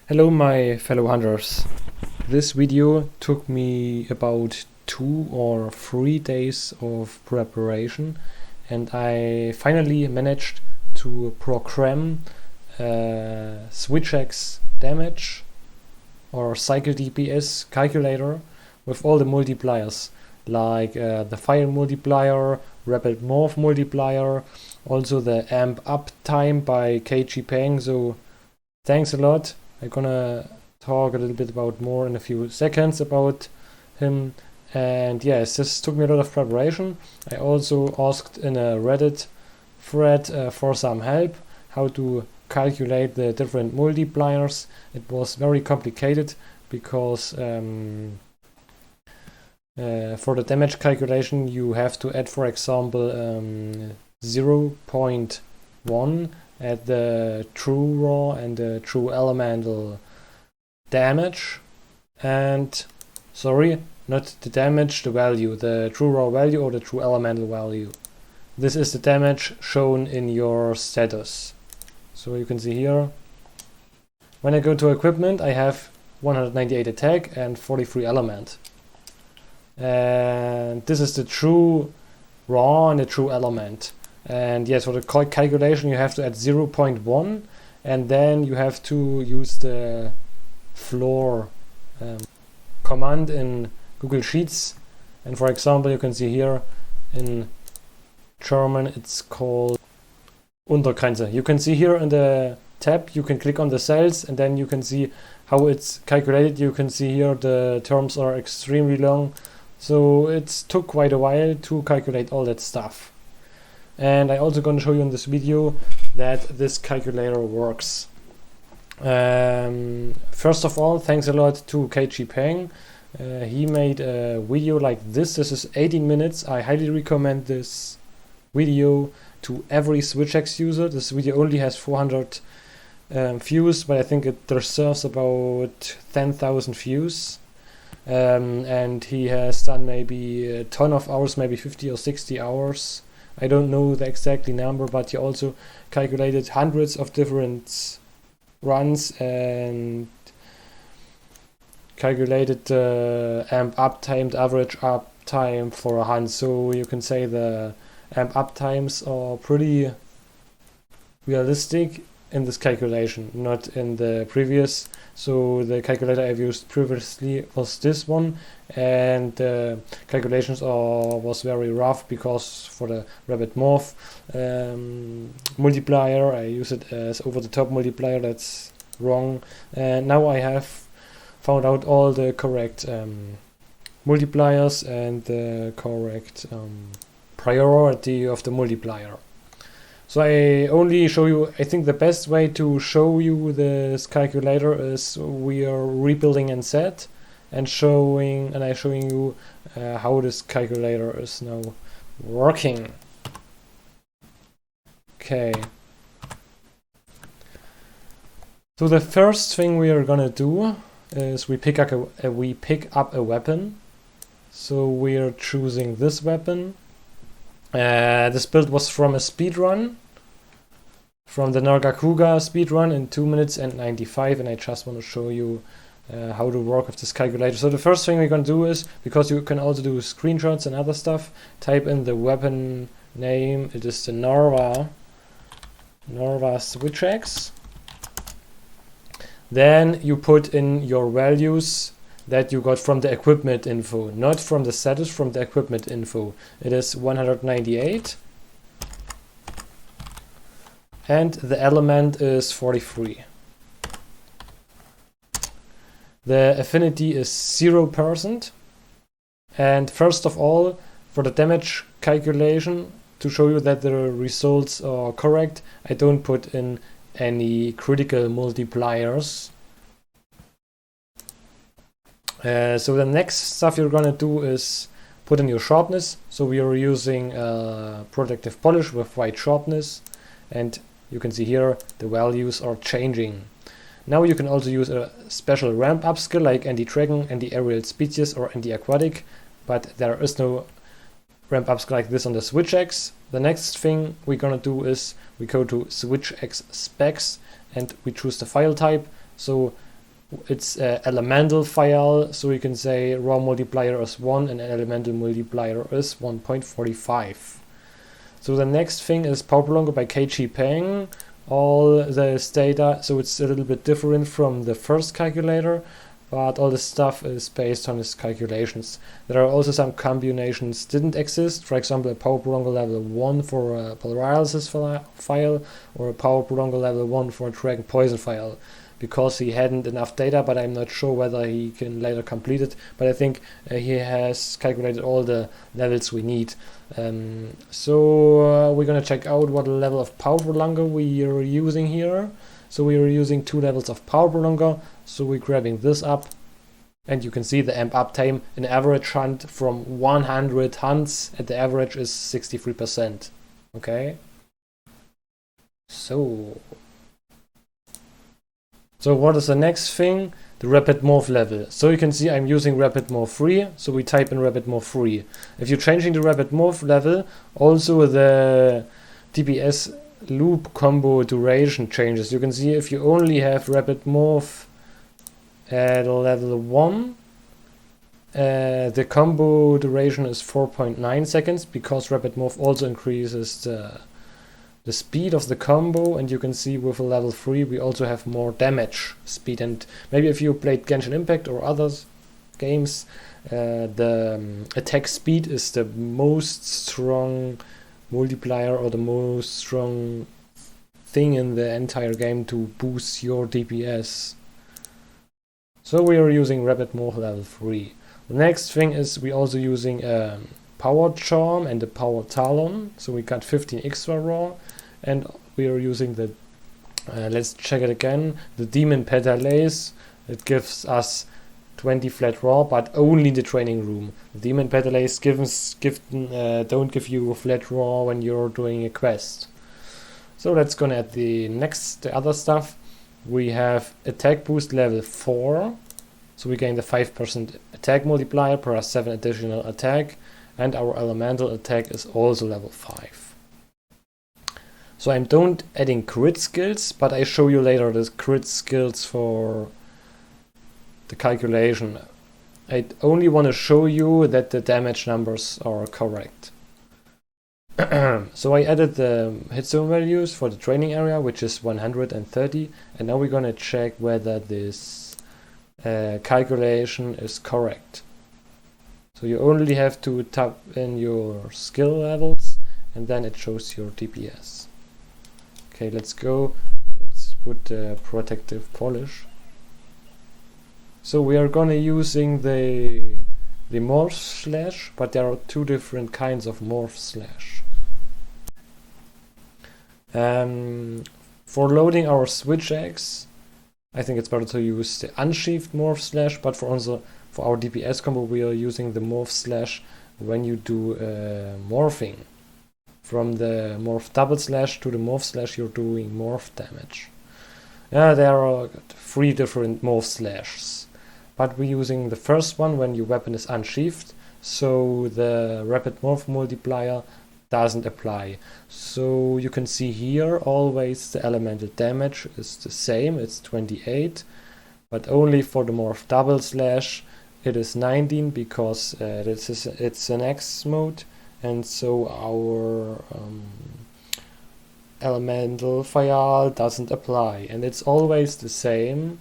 Hello my fellow hunters. This video took me about 2 or 3 days of preparation and I finally managed to program SwitchX damage or cycle DPS calculator with all the multipliers like the fire multiplier, rapid morph multiplier, also the amp up time by KG Peng. So thanks a lot. I'm gonna talk a little bit about more in a few seconds about him. And yes, this took me a lot of preparation. I also asked in a Reddit thread for some help how to calculate the different multipliers. It was very complicated because for the damage calculation you have to add, for example, 0.1 at the true raw and the true elemental damage, and sorry, not the damage, the value, the true raw value or the true elemental value. This is the damage shown in your status. So you can see here, when I go to equipment, I have 198 attack and 43 element. And this is the true raw and the true element. And yes, for the calculation you have to add 0.1 and then you have to use the floor command in Google Sheets. And for example, you can see here in German it's called Untergrenze. You can see here in the tab, you can click on the cells and then you can see how it's calculated. You can see here the terms are extremely long, so it took quite a while to calculate all that stuff. And I also going to show you in this video that this calculator works. First of all, thanks a lot to KG Peng. He made a video like this. This is 18 minutes. I highly recommend this video to every SwitchX user. This video only has 400 views, but I think it deserves about 10,000 views. And he has done maybe a ton of hours, maybe 50 or 60 hours. I don't know the exact number, but he also calculated hundreds of different runs and calculated the amp uptime, the average uptime for a hunt. So you can say the amp uptimes are pretty realistic in this calculation, not in the previous. So the calculator I've used previously was this one, and the calculations was very rough because for the rapid morph multiplier I use it as over the top multiplier. That's wrong, and now I have found out all the correct multipliers and the correct priority of the multiplier. So I only show you, I think the best way to show you this calculator is we are rebuilding in set and showing you how this calculator is now working. Okay. So the first thing we are gonna do is we pick up a weapon. So we are choosing this weapon. This build was from a speedrun, from the Nargacuga speedrun in 2 minutes and 95, and I just want to show you how to work with this calculator. So the first thing we're going to do is, because you can also do screenshots and other stuff, type in the weapon name. It is the Narva SwitchX. Then you put in your values that you got from the equipment info, not from the status, from the equipment info. It is 198 and the element is 43. The affinity is 0%. And first of all, for the damage calculation, to show you that the results are correct, I don't put in any critical multipliers. So the next stuff you're gonna do is put in your sharpness. So we are using protective polish with white sharpness, and you can see here the values are changing. Now you can also use a special ramp up skill like anti-dragon, anti-aerial species or anti-aquatic, but there is no ramp up skill like this on the SwitchX. The next thing we're gonna do is we go to SwitchX specs and we choose the file type. So it's an elemental file, so we can say raw multiplier is 1 and elemental multiplier is 1.45. So the next thing is power prolonger by KG Peng. All this data, so it's a little bit different from the first calculator, but all the stuff is based on his calculations. There are also some combinations didn't exist, for example a power prolonger level 1 for a paralysis file, or a power prolonger level 1 for a dragon poison file, because he hadn't enough data, but I'm not sure whether he can later complete it, but I think he has calculated all the levels we need. So we're gonna check out what level of power prolonger we are using here. So we are using 2 levels of power prolonger, so we're grabbing this up, and you can see the amp up time. An average hunt from 100 hunts, and the average is 63%. Okay, so what is the next thing? The rapid morph level. So you can see I'm using rapid morph 3, so we type in rapid morph 3. If you're changing the rapid morph level, also the DPS loop combo duration changes. You can see if you only have rapid morph at level 1, the combo duration is 4.9 seconds, because rapid morph also increases the speed of the combo, and you can see with a level 3 we also have more damage speed. And maybe if you played Genshin Impact or other games, the attack speed is the most strong multiplier or the most strong thing in the entire game to boost your DPS. So we are using rapid morph level 3. The next thing is we also using power charm and the power talon, so we got 15 extra raw, and we are using the let's check it again, the demon petalace. It gives us 20 flat raw, but only the training room. The demon petalace don't give you flat raw when you're doing a quest. So let's go at the other stuff. We have attack boost level 4, so we gain the 5% attack multiplier plus 7 additional attack, and our elemental attack is also level 5. So I'm don't adding crit skills, but I show you later the crit skills for the calculation. I only want to show you that the damage numbers are correct. So I added the hit zone values for the training area, which is 130, and now we're gonna check whether this calculation is correct. So you only have to type in your skill levels, and then it shows your DPS. Okay, let's go. Let's put protective polish. So we are gonna using the morph slash, but there are 2 different kinds of morph slash. For loading our switch eggs, I think it's better to use the unsheathed morph slash, but for our DPS combo we are using the morph slash when you do morphing. From the morph double slash to the morph slash you're doing morph damage. There are 3 different morph slashes, but we're using the first one when your weapon is unsheathed, so the rapid morph multiplier doesn't apply. So you can see here always the elemental damage is the same, it's 28, but only for the morph double slash it is 19, because it's an X mode, and so our elemental file doesn't apply, and it's always the same,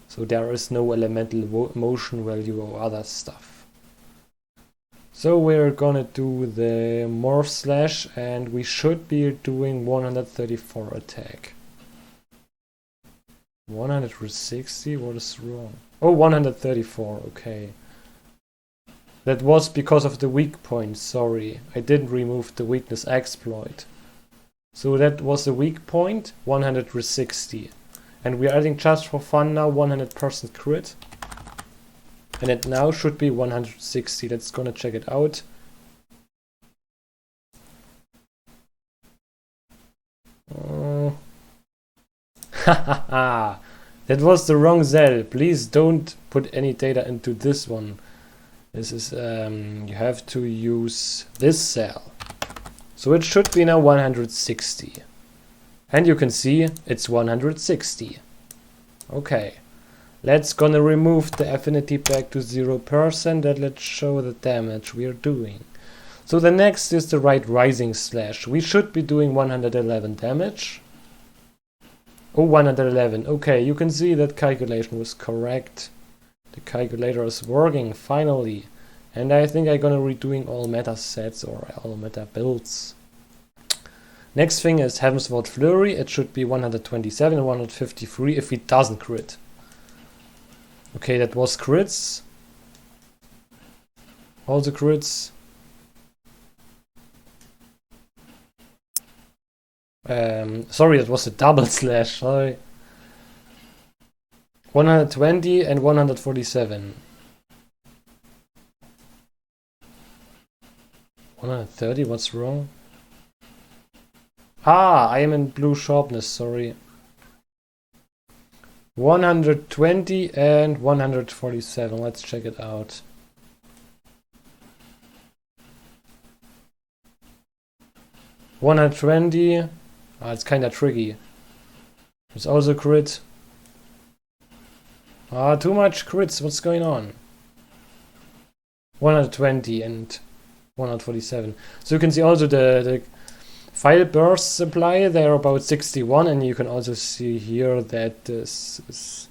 so there is no elemental motion value or other stuff. So we're gonna do the morph slash, and we should be doing 134 attack. 160? What is wrong? Oh, 134, okay. That was because of the weak point, sorry. I didn't remove the weakness exploit. So that was the weak point, 160. And we're adding just for fun now 100% crit. And it now should be 160. Let's gonna check it out. Hahaha. That was the wrong cell. Please don't put any data into this one. This is you have to use this cell. So it should be now 160. And you can see it's 160. Okay. Let's gonna remove the affinity back to 0%, and let's show the damage we are doing. So the next is the right rising slash. We should be doing 111 damage. Oh, 111. Okay, you can see that calculation was correct. The calculator is working finally. And I think I'm gonna redoing all meta sets or all meta builds. Next thing is Heaven's Ward Flurry. It should be 127 and 153 if it doesn't crit. Okay, that was crits. All the crits. Sorry, that was a double slash. Sorry. 120 and 147. 130, what's wrong? Ah, I am in blue sharpness, sorry. 120 and 147, let's check it out. $120. It's kinda tricky. It's also crit. Too much crits, what's going on? 120 and 147. So you can see also the file burst supply, they're about 61, and you can also see here that this is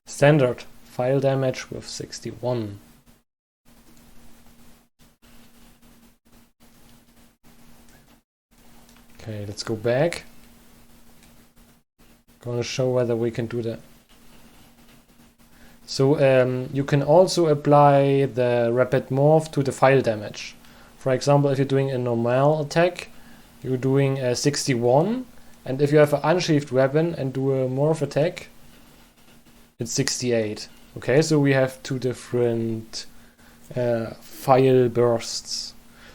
standard file damage with 61. Okay, let's go back. Gonna show whether we can do that. So you can also apply the rapid morph to the file damage. For example, if you're doing a normal attack, you're doing a 61, and if you have an unsheathed weapon and do a morph attack, it's 68. Okay, so we have two different file bursts.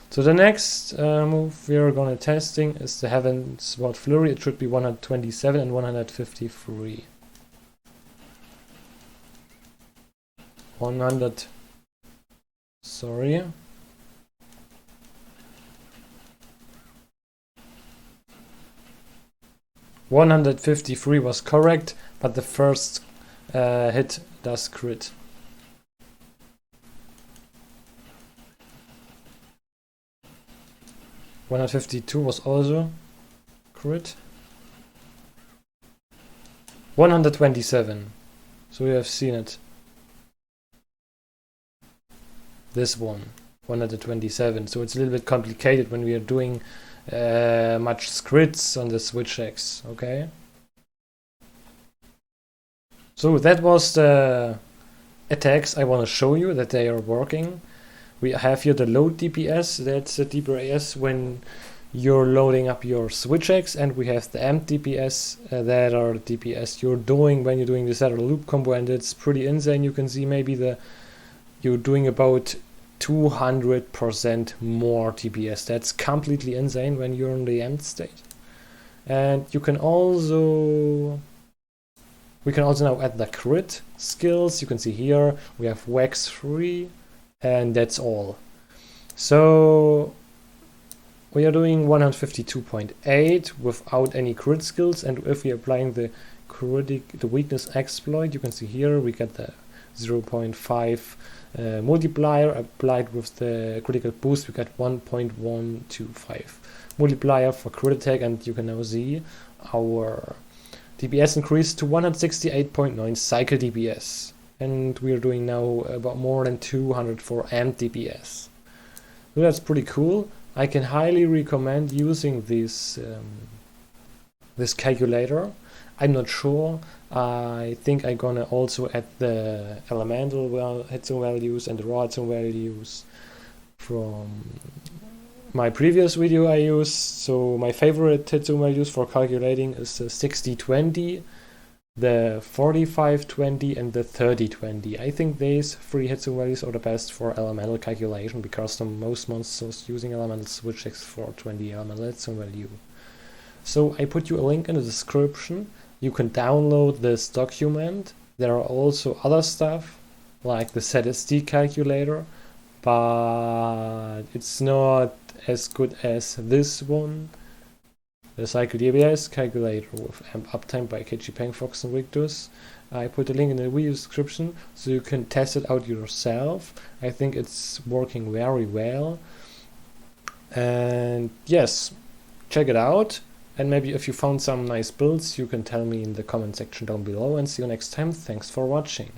So the next move we're gonna testing is the Heaven's Ward Flurry. It should be 127 and 153. 100. Sorry. $153 was correct, but the first hit does crit. $152 was also crit. 127. So we have seen it. This one, 127. So it's a little bit complicated when we are doing much scripts on the switch X. Okay. So that was the attacks I want to show you that they are working. We have here the load DPS, that's the DPS when you're loading up your switch X, and we have the amp DPS, that are the DPS you're doing when you're doing the Saddle Loop combo, and it's pretty insane. You can see maybe you're doing about 200% more DPS. That's completely insane when you're in the end state. And we can also now add the crit skills. You can see here we have wax 3. And that's all. So we are doing 152.8 without any crit skills, and if we are applying the weakness exploit, you can see here we get the 0.5 multiplier applied with the critical boost. We get 1.125 multiplier for crit attack, and you can now see our DPS increased to 168.9 cycle DPS. And we are doing now about more than 200 for amp DPS. So that's pretty cool. I can highly recommend using this calculator. I'm not sure. I think I'm gonna also add the elemental headstone values and the raw headstone values from my previous video I used. So my favorite headstone values for calculating is the 60-20. The 45-20 and the 30-20. I think these three headstone values are the best for elemental calculation, because the most monsters using elemental switch X for 20 elemental headstone value. So I put you a link in the description. You can download this document. There are also other stuff like the ZSD calculator, but it's not as good as this one. The cycle DPS calculator with amp uptime by KG Pangfox and Victus. I put a link in the video description so you can test it out yourself. I think it's working very well. And yes, check it out. And maybe if you found some nice builds, you can tell me in the comment section down below, and see you next time. Thanks for watching.